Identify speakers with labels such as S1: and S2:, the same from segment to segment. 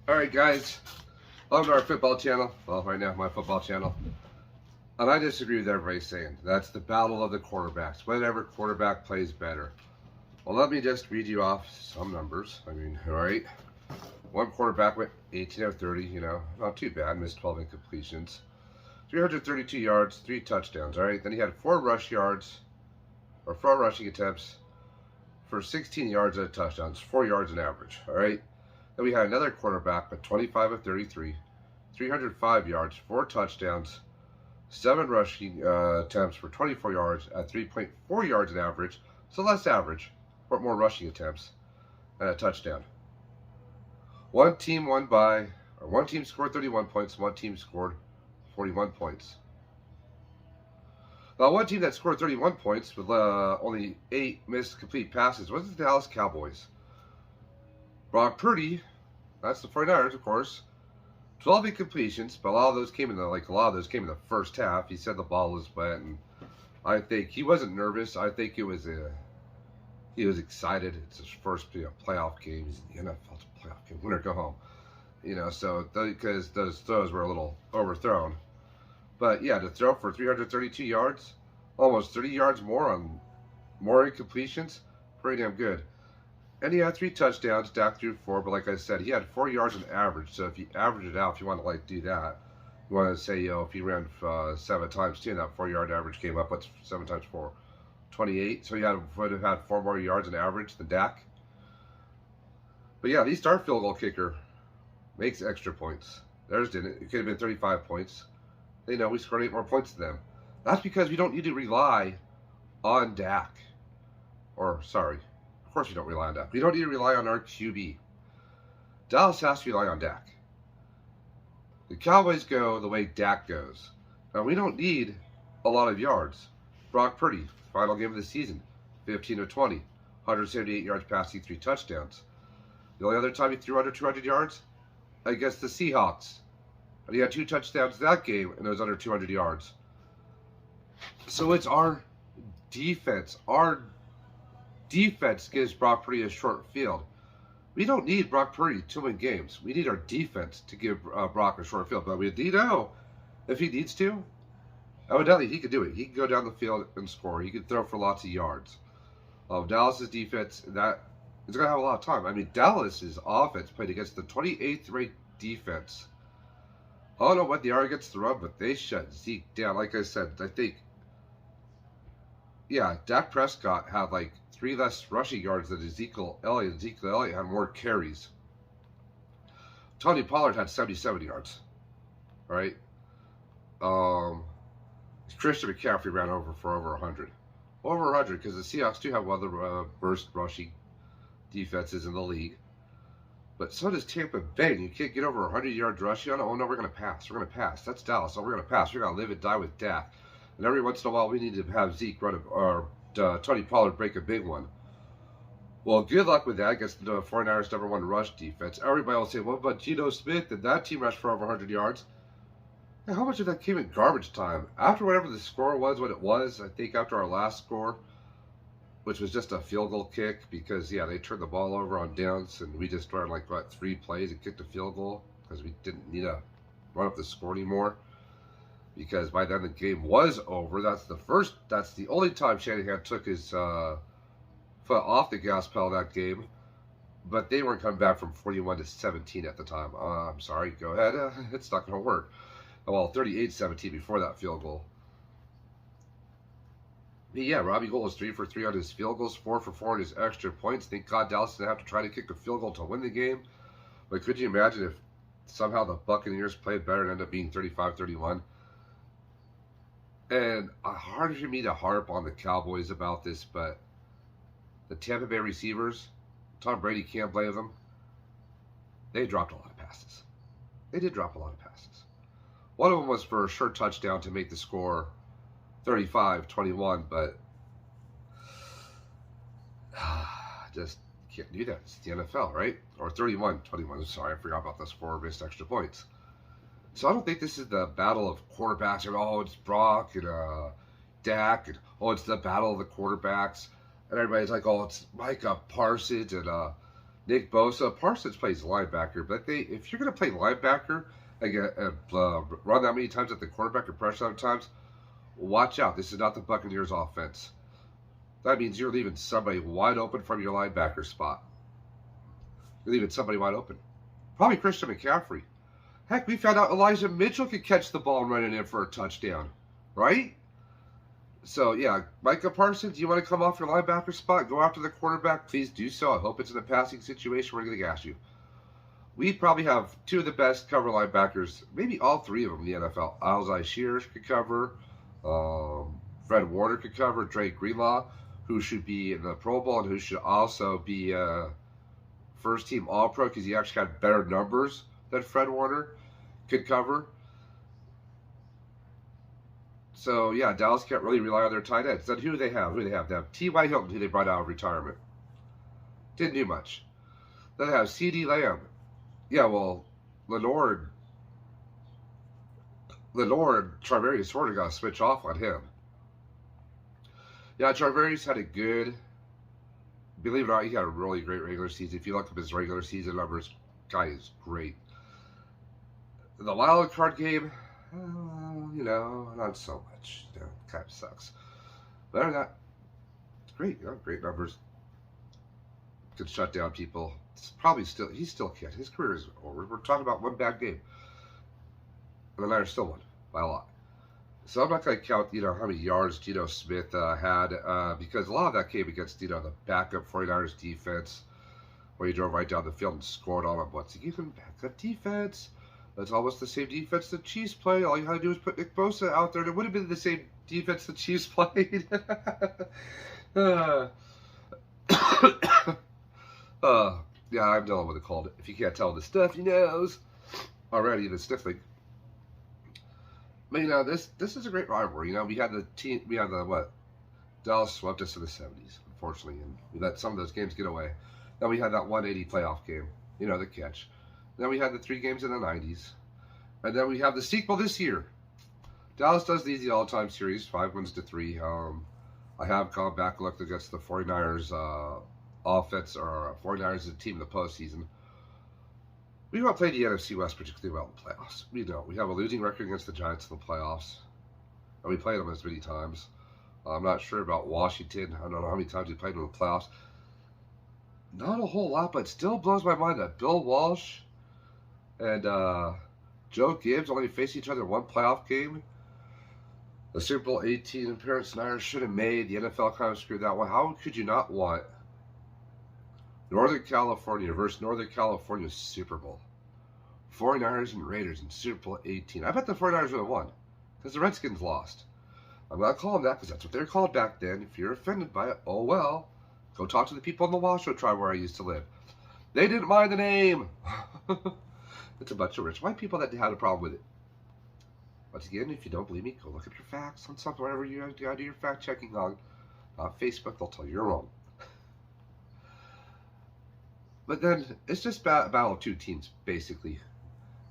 S1: Alright guys, welcome to our football channel. Well, right now my football channel. And I disagree with everybody saying that's the battle of the quarterbacks. Whatever quarterback plays better. Well, let me just read you off some numbers. Alright. One quarterback went 18 out of 30, not too bad. Missed 12 incompletions. 332 yards, 3 touchdowns, alright? Then he had 4 rushing attempts for 16 yards and a touchdown. It's 4 yards an average, alright? Then we had another quarterback with 25 of 33, 305 yards, 4 touchdowns, 7 rushing attempts for 24 yards at 3.4 yards an average, so less average, but more rushing attempts, and a touchdown. One team scored 31 points, one team scored 41 points. Now, one team that scored 31 points with only 8 missed complete passes was the Dallas Cowboys. Brock Purdy, that's the 49ers, of course. 12 incompletions, but a lot of those came in the first half. He said the ball was wet, and I think he wasn't nervous. I think he was excited. It's his first playoff game. He's in the NFL. It's a playoff game. Win or go home. So because those throws were a little overthrown. But yeah, to throw for 332 yards, almost 30 yards more on more incompletions, pretty damn good. And he had 3 touchdowns. Dak threw 4, but like I said, he had 4 yards on average. So if you average it out, if you want to do that, you want to say, if he ran 7 times 2, and that 4-yard average came up, what's 7 times 4? 28. So he would have had 4 more yards on average than Dak. But yeah, at least our field goal kicker makes extra points. Theirs didn't. It could have been 35 points. They know we scored 8 more points than them. That's because we don't need to rely on Dak. Or, sorry. Of course we don't rely on Dak. We don't need to rely on our QB. Dallas has to rely on Dak. The Cowboys go the way Dak goes. Now, we don't need a lot of yards. Brock Purdy, final game of the season, 15 of 20, 178 yards passing, 3 touchdowns. The only other time he threw under 200 yards, against the Seahawks. And he had 2 touchdowns that game, and it was under 200 yards. So it's our defense. Our defense gives Brock Purdy a short field. We don't need Brock Purdy to win games. We need our defense to give Brock a short field. But we do know, if he needs to, evidently he could do it. He can go down the field and score. He can throw for lots of yards. Dallas's defense, that is going to have a lot of time. Dallas's offense played against the 28th ranked defense. I don't know what they are against the run, but they shut Zeke down. Like I said, I think, Dak Prescott had 3 less rushing yards than Ezekiel Elliott. Ezekiel Elliott had more carries. Tony Pollard had 77 yards. Right? Christian McCaffrey ran for over 100. Over 100, because the Seahawks do have one of the burst rushing defenses in the league. But so does Tampa Bay. You can't get over 100 yards rushing on it. Oh, no, we're going to pass. We're going to pass. That's Dallas. Oh, we're going to pass. We're going to live and die with Dak. And every once in a while, we need to have Zeke run or Tony Pollard break a big one. Well, good luck with that against the 49ers' #1 rush defense. Everybody will say, well, but Geno Smith and that team rushed for over 100 yards. And how much of that came in garbage time? After whatever the score was, what it was, I think after our last score, which was just a field goal kick, because, they turned the ball over on downs, and we just ran 3 plays and kicked a field goal, because we didn't need to run up the score anymore, because by then the game was over. That's the only time Shanahan took his foot off the gas pedal that game, but they weren't coming back from 41-17 at the time. I'm sorry, go ahead, it's not going to work. Well, 38-17 before that field goal. But yeah, Robbie Gould was 3 for 3 on his field goals, 4 for 4 on his extra points. Thank God Dallas didn't have to try to kick a field goal to win the game. But could you imagine if somehow the Buccaneers played better and ended up being 35-31? And hard for me to harp on the Cowboys about this, but the Tampa Bay receivers, Tom Brady, can't blame them. They dropped a lot of passes. They did drop a lot of passes. One of them was for a sure touchdown to make the score 35-21, but just can't do that. It's the NFL, right? Or 31-21. Sorry, I forgot about those 4 missed extra points. So I don't think this is the battle of quarterbacks, and it's Brock and Dak, and it's the battle of the quarterbacks, and everybody's like, it's Micah Parsons and Nick Bosa. Parsons plays linebacker, but if you're going to play linebacker and run that many times at the quarterback or pressure that times, watch out. This is not the Buccaneers offense. That means you're leaving somebody wide open from your linebacker spot. You're leaving somebody wide open. Probably Christian McCaffrey. Heck, we found out Elijah Mitchell could catch the ball and run it in for a touchdown. Right? So, yeah, Micah Parsons, you want to come off your linebacker spot, go after the quarterback, please do so. I hope it's in a passing situation. We're going to gas you. We probably have two of the best cover linebackers, maybe all three of them in the NFL. Alzai Shears could cover. Fred Warner could cover. Drake Greenlaw, who should be in the Pro Bowl and who should also be first-team All-Pro because he actually had better numbers than Fred Warner, could cover. So, yeah, Dallas can't really rely on their tight ends. Then who do they have? They have T.Y. Hilton, who they brought out of retirement. Didn't do much. Then they have C.D. Lamb. Yeah, well, Lenore, Charvarius sort of got to switch off on him. Yeah, Charvarius had a good, believe it or not, he had a really great regular season. If you look up his regular season numbers, guy is great. The wild card game, not so much. Kind of sucks. But other than that, it's great. Great numbers. Could shut down people. He's still a kid. His career is over. We're talking about one bad game. And the Niners still won by a lot. So I'm not going to count, how many yards Geno Smith had, because a lot of that came against, the backup 49ers defense, where he drove right down the field and scored all at once. Again, backup defense. That's almost the same defense the Chiefs play. All you had to do was put Nick Bosa out there, and it would have been the same defense the Chiefs played. Yeah, I'm dealing with a cold. If you can't tell the stuffy nose already, the sniffling. But this is a great rivalry. We had Dallas swept us in the 70s, unfortunately, and we let some of those games get away. Then we had that 180 playoff game, the catch. Then we had the 3 games in the 90s. And then we have the sequel this year. Dallas does the easy all-time series, 5-3. I have gone back and looked against the 49ers offense, or 49ers as a team in the postseason. We don't play the NFC West particularly well in the playoffs. We don't. We have a losing record against the Giants in the playoffs. And we played them as many times. I'm not sure about Washington. I don't know how many times we played them in the playoffs. Not a whole lot, but it still blows my mind that Bill Walsh and Joe Gibbs only faced each other in one playoff game. The Super Bowl 18 appearance Niners should have made. The NFL kind of screwed that one. How could you not want Northern California versus Northern California Super Bowl? 49ers and Raiders in Super Bowl 18. I bet the 49ers would have won because the Redskins lost. I'm not calling that because that's what they're called back then. If you're offended by it, oh well. Go talk to the people in the Washoe tribe where I used to live. They didn't mind the name. It's a bunch of rich white people that had a problem with it. Once again, if you don't believe me, go look up your facts on something, whatever you got to do your fact checking on. Facebook, they'll tell you you're wrong. But then, it's just a battle of two teams, basically.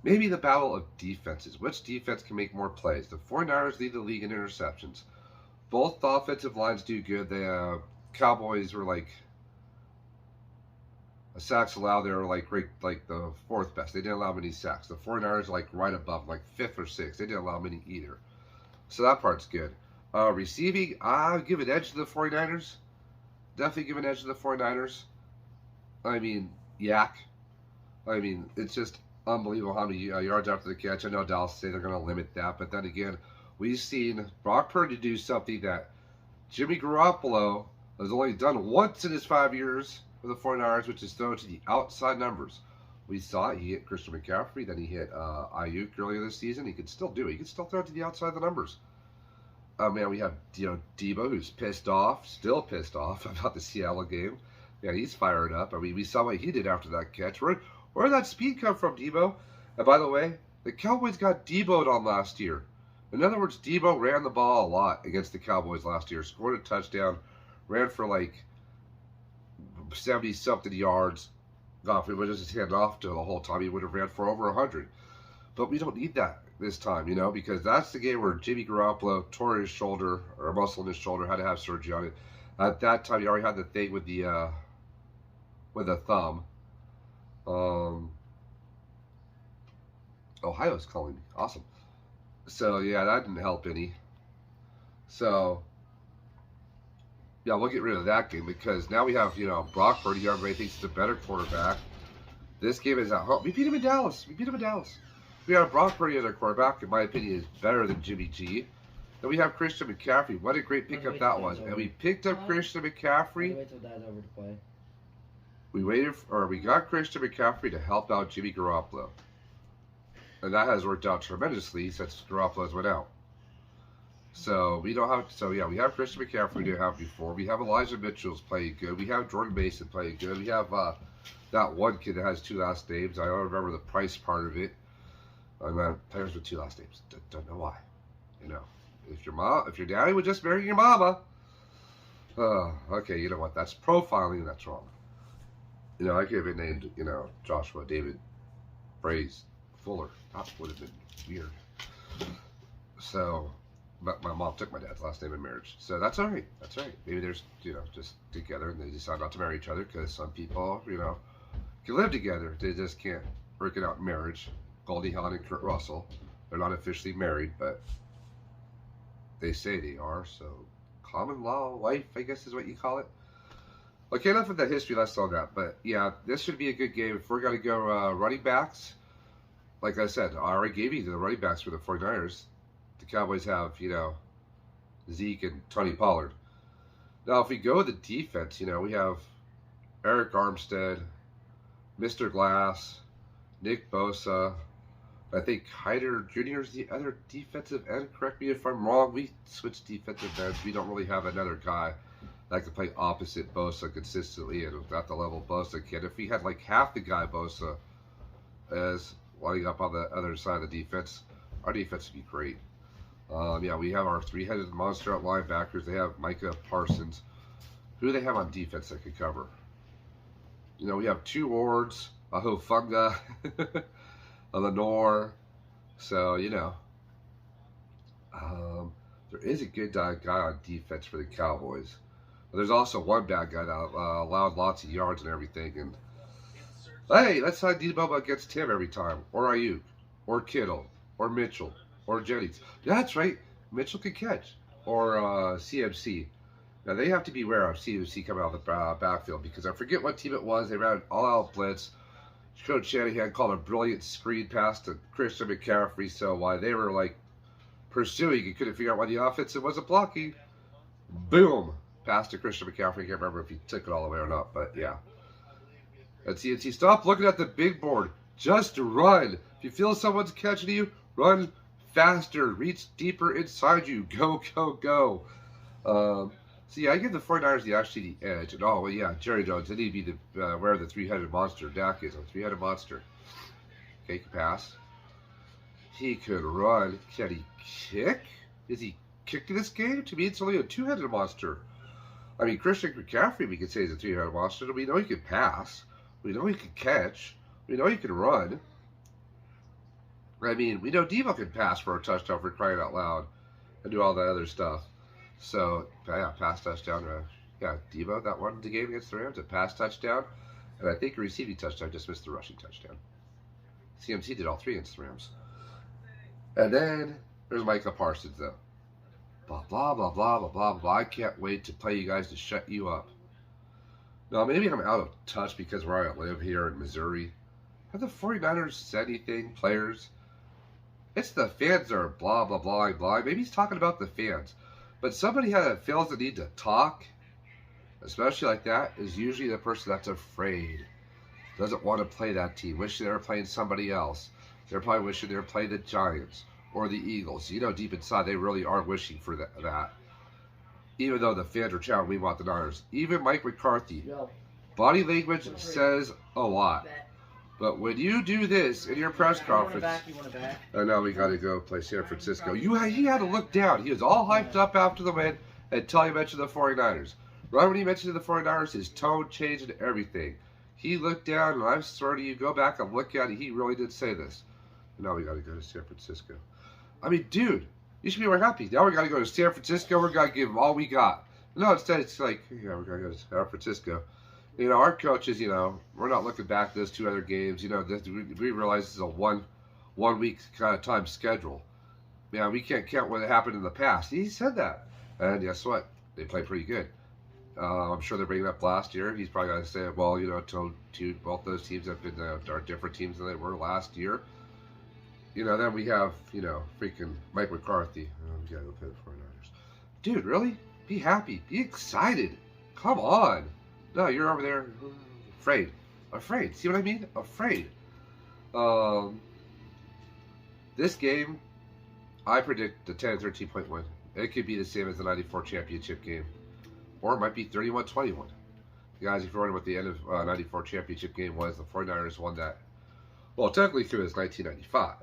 S1: Maybe the battle of defenses. Which defense can make more plays? The 49ers lead the league in interceptions. Both the offensive lines do good. The Cowboys were like, sacks allowed, they were like the 4th best. They didn't allow many sacks. The 49ers like right above, like 5th or 6th. They didn't allow many either. So that part's good. Receiving, I'll give an edge to the 49ers. Definitely give an edge to the 49ers. I mean, yak. I mean, it's just unbelievable how many yards after the catch. I know Dallas say they're going to limit that, but then again, we've seen Brock Purdy do something that Jimmy Garoppolo has only done once in his 5 years for the 49ers, which is throw to the outside numbers. We saw it. He hit Christian McCaffrey, then he hit Ayuk earlier this season. He could still do it. He could still throw it to the outside of the numbers. Man, we have Debo, who's pissed off, still pissed off about the Seattle game. Yeah, he's fired up. I mean, we saw what he did after that catch. Where did that speed come from, Debo? And by the way, the Cowboys got Debo'd on last year. In other words, Debo ran the ball a lot against the Cowboys last year. Scored a touchdown, ran for like 70-something yards. If it was just hand off to the whole time, he would have ran for over 100. But we don't need that this time, because that's the game where Jimmy Garoppolo tore his shoulder, or a muscle in his shoulder, had to have surgery on it. At that time, he already had the thing with the thumb. Um, Ohio's calling me. Awesome. So yeah, that didn't help any. So yeah, we'll get rid of that game because now we have, Brock Purdy. Everybody thinks he's a better quarterback. This game is at home. We beat him in Dallas. We have Brock Purdy as our quarterback. In my opinion, is better than Jimmy G. Then we have Christian McCaffrey. What a great pickup that was. And we picked up Christian McCaffrey.
S2: Wait till Dad's over to play.
S1: We got Christian McCaffrey to help out Jimmy Garoppolo. And that has worked out tremendously since Garoppolo's went out. So we don't have. So yeah, we have Christian McCaffrey we didn't have before. We have Elijah Mitchell's playing good. We have Jordan Mason playing good. We have that one kid that has 2 last names. I don't remember the price part of it. And then players with 2 last names. Don't know why. If your daddy would just marry your mama. Okay, you know what? That's profiling. That's wrong. I could have been named, Joshua David Braze Fuller. That would have been weird. So, but my mom took my dad's last name in marriage. So that's all right. That's all right. Maybe there's, just together and they decide not to marry each other because some people, can live together. They just can't work it out in marriage. Goldie Hawn and Kurt Russell. They're not officially married, but they say they are. So, common law wife, I guess is what you call it. Okay, enough of the history lesson on that. But yeah, this should be a good game. If we're going to go running backs, like I said, I already gave you the running backs for the 49ers. The Cowboys have, Zeke and Tony Pollard. Now, if we go with the defense, we have Eric Armstead, Mr. Glass, Nick Bosa. I think Hyder Jr. is the other defensive end. Correct me if I'm wrong. We switched defensive ends. We don't really have another guy that can play opposite Bosa consistently and at the level Bosa can. If we had like half the guy Bosa as lining up on the other side of the defense, our defense would be great. Yeah, we have our 3-headed monster at linebackers. They have Micah Parsons. Who do they have on defense that could cover? We have 2 Wards, a Hofunga, a Lenore. So, there is a good guy on defense for the Cowboys. But there's also one bad guy that allowed lots of yards and everything. And hey, let's not Debo against him every time. Or Ayuk, or Kittle, or Mitchell, or Jennings. That's right, Mitchell could catch. Or CMC. Now, they have to be aware of CMC coming out of the backfield because I forget what team it was. They ran an all-out blitz. Coach Shanahan called a brilliant screen pass to Christian McCaffrey. So while they were, pursuing, he couldn't figure out why the offensive wasn't blocking. Boom! Pass to Christian McCaffrey. I can't remember if he took it all the way or not, but yeah. And CMC, stop looking at the big board. Just run. If you feel someone's catching you, run faster. Reach deeper inside you. Go, go, go. So yeah, I give the 49ers actually the edge. And oh, well, yeah, Jerry Jones, they need to be where the 3-headed monster Dak is. A 3-headed monster. Okay, he can pass. He could run. Can he kick? Is he kicking this game? To me, it's only a 2-headed monster. I mean, Christian McCaffrey, we could say, is a 3-headed monster. We know he can pass. We know he can catch. We know he can run. I mean, we know Devo can pass for a touchdown for crying out loud and do all that other stuff. So, yeah, pass touchdown. Yeah, Devo, that won the game against the Rams, a pass touchdown. And I think a receiving touchdown, just missed the rushing touchdown. CMC did all 3 against the Rams. And then there's Micah Parsons, though. Blah, blah, blah, blah, blah, blah, blah. I can't wait to play you guys to shut you up. Now, maybe I'm out of touch because where I live here in Missouri. Have the 49ers said anything, players? It's the fans that are blah, blah, blah, blah. Maybe he's talking about the fans. But somebody that feels the need to talk, especially like that, is usually the person that's afraid. Doesn't want to play that team. Wish they were playing somebody else. They're probably wishing they were playing the Giants or the Eagles. Deep inside, they really are wishing for that. Even though the fans are shouting, we want the Niners. Even Mike McCarthy. Body language says a lot. But when you do this in your press conference, and now we got to go play San Francisco. He had to look down. He was all hyped up after the win until he mentioned the 49ers. Right when he mentioned the 49ers, his tone changed and everything. He looked down, and I swear to you, go back and look at it. He really did say this. And now we got to go to San Francisco. I mean, dude, you should be more happy. Now we got to go to San Francisco. We're going to give them all we got. No, instead it's like, yeah, we're going to go to San Francisco. You know, our coaches, you know, we're not looking back at those 2 other games. You know, we realize this is a one week kind of time schedule. Yeah, we can't count what happened in the past. He said that, and guess what? They play pretty good. I'm sure they're bringing up last year. He's probably going to say, well, you know, both those teams have been are different teams than they were last year. You know, then we have, you know, freaking Mike McCarthy. Oh, we got to go play the 49ers. Dude, really? Be happy. Be excited. Come on. No, you're over there afraid. Afraid. See what I mean? Afraid. This game, I predict a 10-13 point win. It could be the same as the 94 championship game. Or it might be 31-21. Guys, if you're wondering what the end of 94 championship game was, the 49ers won that. Well, technically through is 1995.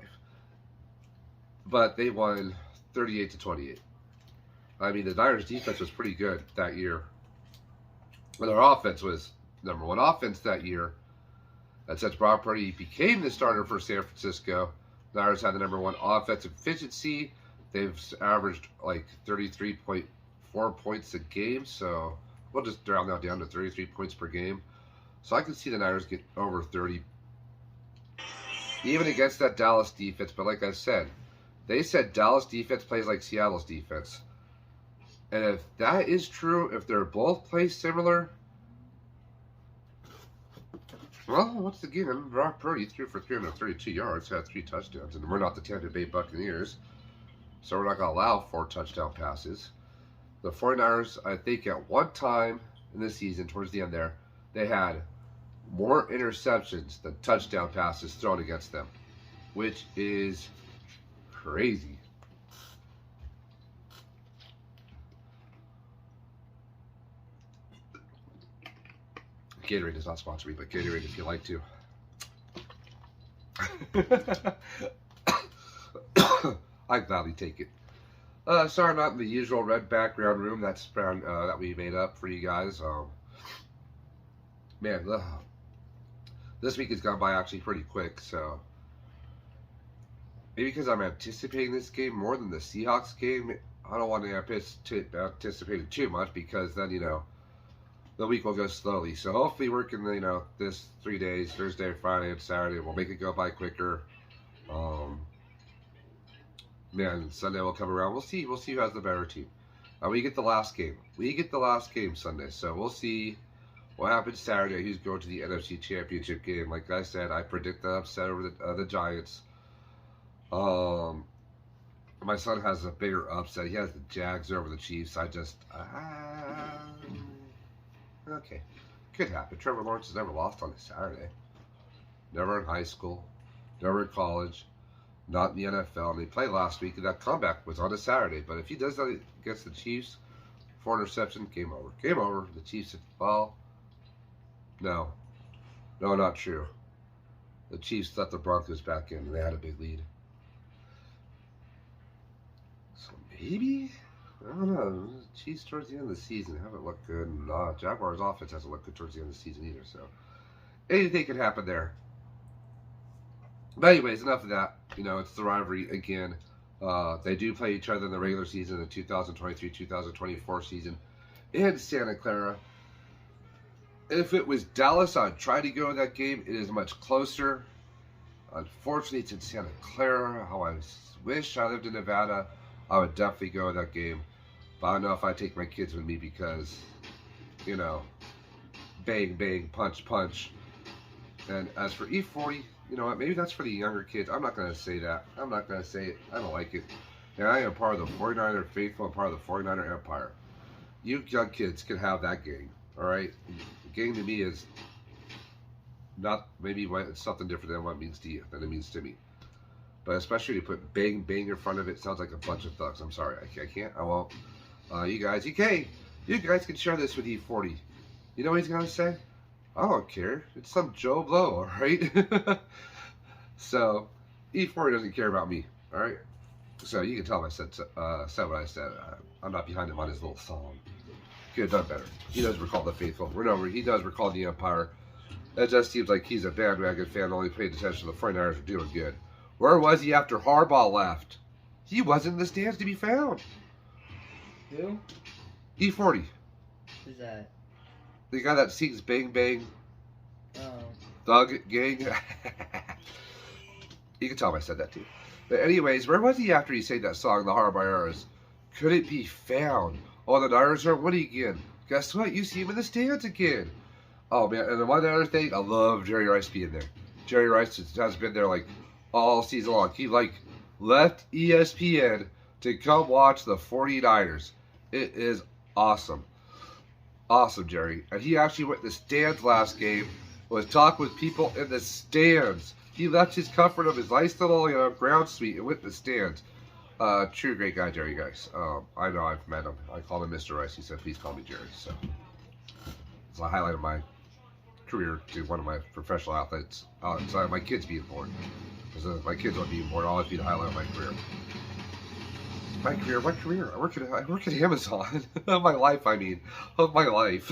S1: But they won 38-28. I mean, the Niners defense was pretty good that year. But their offense was number one offense that year. And since Brock Purdy became the starter for San Francisco, the Niners had the number one offensive efficiency. They've averaged like 33.4 points a game. So we'll just round that down to 33 points per game. So I can see the Niners get over 30. Even against that Dallas defense. But like I said, they said Dallas defense plays like Seattle's defense. And if that is true, if they're both play similar, well, what's the game? Brock Purdy threw for 332 yards, had 3 touchdowns, and we're not the Tampa Bay Buccaneers, so we're not going to allow 4 touchdown passes. The 49ers, I think at one time in the season, towards the end there, they had more interceptions than touchdown passes thrown against them, which is crazy. Gatorade does not sponsor me, but Gatorade if you like to. I gladly take it. Sorry I'm not in the usual red background room that's that we made up for you guys. Man, this week has gone by actually pretty quick, so maybe because I'm anticipating this game more than the Seahawks game, I don't want to anticipate it too much because then, you know, the week will go slowly. So hopefully working, you know, this 3 days, Thursday, Friday, and Saturday, will make it go by quicker. Man, Sunday will come around. We'll see who has the better team. We get the last game. Sunday. So we'll see what happens Saturday. Who's going to the NFC Championship game? Like I said, I predict the upset over the Giants. My son has a bigger upset. He has the Jags over the Chiefs. Okay, could happen. Trevor Lawrence has never lost on a Saturday. Never in high school, never in college, not in the NFL. And they played last week, and that comeback was on a Saturday. But if he does that against the Chiefs, 4 interception, game over. Game over. The Chiefs, well, no, not true. The Chiefs let the Broncos back in, and they had a big lead. So maybe. I don't know. Chiefs towards the end of the season haven't looked good. And Jaguars' offense hasn't looked good towards the end of the season either. So anything could happen there. But anyways, enough of that. You know, it's the rivalry again. They do play each other in the regular season, the 2023-2024 season in Santa Clara. If it was Dallas, I'd try to go to that game. It is much closer. Unfortunately, it's in Santa Clara. How I wish I lived in Nevada. I would definitely go to that game. But I don't know if I take my kids with me because, you know, bang, bang, punch, punch. And as for E40, you know what, maybe that's for the younger kids. I'm not going to say that. I'm not going to say it. I don't like it. And I am part of the 49er faithful and part of the 49er empire. You young kids can have that game, all right? The game to me is not, maybe it's something different than what it means to you, than it means to me. But especially when you put bang, bang in front of it, sounds like a bunch of thugs. I'm sorry, I can't, I won't. You guys can share this with E40. You know what he's going to say? I don't care. It's some Joe Blow, all right? So, E40 doesn't care about me, all right? So you can tell him I said what I said. I'm not behind him on his little song. Could have done better. He does recall the faithful. He does recall the empire. It just seems like he's a bandwagon fan, only paid attention to the 49ers are doing good. Where was he after Harbaugh left? He wasn't in the stands to be found.
S2: Who?
S1: E40.
S2: Who's that?
S1: The guy that sings Bang Bang
S2: Oh.
S1: Thug Gang. You can tell him I said that too. But anyways, where was he after he sang that song, The Heart by Ours? Couldn't be found. Oh, the Niners are winning again. Guess what? You see him in the stands again. Oh, man. And then one other thing, I love Jerry Rice being there. Jerry Rice has been there, like, all season long. He, like, left ESPN to come watch the 49ers. It is awesome. Awesome, Jerry. And he actually went to the stands last game, was talking with people in the stands. He left his comfort of his nice little ground suite and went to the stands. True great guy, Jerry, guys. I know I've met him. I called him Mr. Rice. He said, please call me Jerry. So it's a highlight of my career to one of my professional athletes. Sorry, my kids being born. Because my kids won't be born. I'll always be the highlight of my career. What career? I work at Amazon. My life, I mean. Of my life.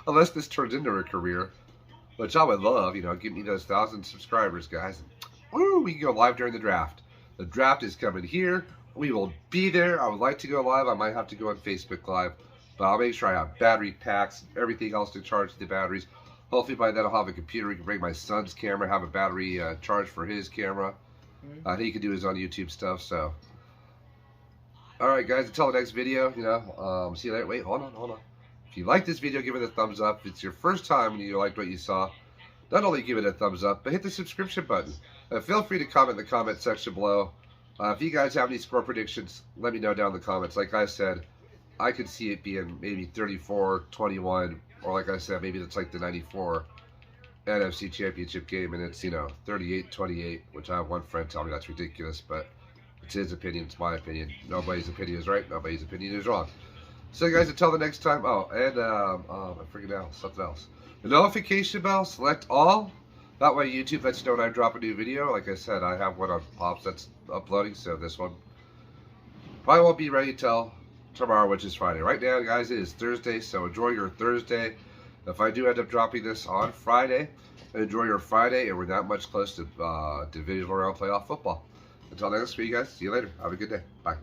S1: Unless this turns into a career. Which I would love, give me those 1,000 subscribers, guys. Woo, we can go live during the draft. The draft is coming here. We will be there. I would like to go live. I might have to go on Facebook Live. But I'll make sure I have battery packs, everything else to charge the batteries. Hopefully by then I'll have a computer. We can bring my son's camera, have a battery charge for his camera. He can do his own YouTube stuff, so. Alright guys, until the next video, see you later. Wait, hold on. If you like this video, give it a thumbs up. If it's your first time and you liked what you saw, not only give it a thumbs up, but hit the subscription button. Feel free to comment in the comment section below. If you guys have any score predictions, let me know down in the comments. Like I said, I could see it being maybe 34-21, or like I said, maybe it's like the 94 NFC Championship game, and it's, 38-28, which I have one friend tell me that's ridiculous, but it's his opinion, it's my opinion. Nobody's opinion is right, nobody's opinion is wrong. So guys, until the next time, I forget now, something else. The notification bell, select all. That way YouTube lets you know when I drop a new video. Like I said, I have one on Pops that's uploading, so this one probably won't be ready till tomorrow, which is Friday. Right now, guys, it is Thursday, so enjoy your Thursday. If I do end up dropping this on Friday, enjoy your Friday, and we're that much close to divisional round playoff football. Until next week, guys, see you later. Have a good day. Bye.